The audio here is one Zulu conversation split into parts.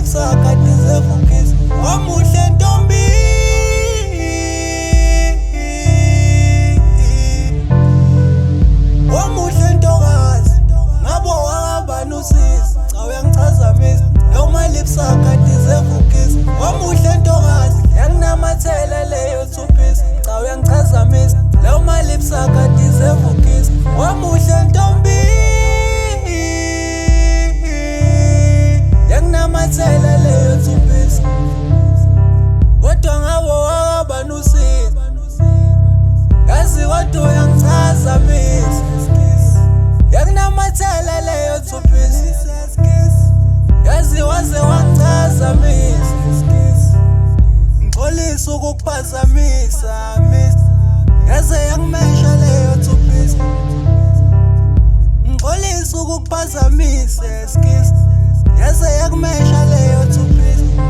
lipsaka dizevukisa wamuhle ntombi wamuhle ntokazi ngabo wangabani usizi cha uyangichazamisa noma lipsaka dizevukisa wamuhle ntokazi yanginamathela leyo thuphisa cha uyangichazamisa noma lipsaka dizevukisa wamuhle ntombi yanginamathela leyo thuphisa kodwa ngabo wangabani usizi yazi kodwa uyangichazamisa yanginamathela leyo thuphisa yazi waze wangichazamisa ngixolisa ukukuphazamisa yaze yangimesha leyo thuphisa ngixolisa ukukuphazamisa yaze yakumesha leyo thuphisa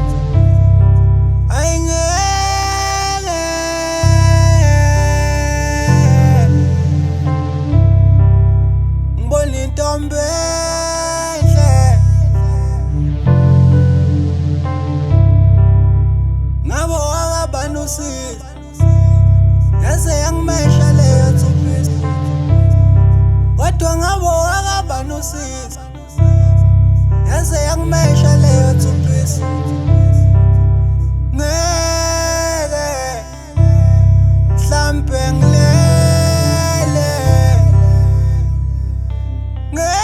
ayingeke ngibona intombi enhle ngabo wangabani usizi yaze yangimesha leyo thuphisa kodwa ngabo wangabani usizi yaze yangimesha leyo thuphisa ngeke mhlampe ngilele ngeke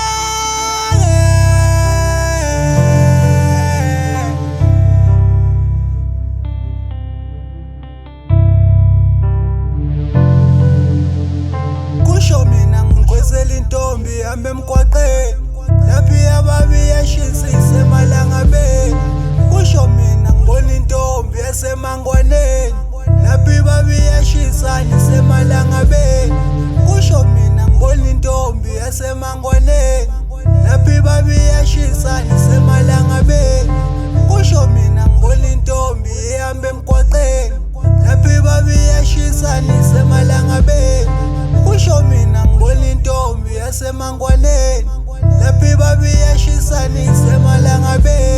kusho mina ngikhwezela intombi yami emgwaqeni laphi ababi yashisa isemalangabeni kusho mina ngibona intombi yasemangwaneni laphi babi yashisa isemalangabeni kusho mina ngibona intombi yasemangwaneni laphi babi yashisa isemalangabeni kusho mina ngibona intombi ihamba emgwaqeni laphi babi yashisa isemalangabeni kusho mina ngibona intombi yasemangwaneni laphi babi yashisa isemalangabeni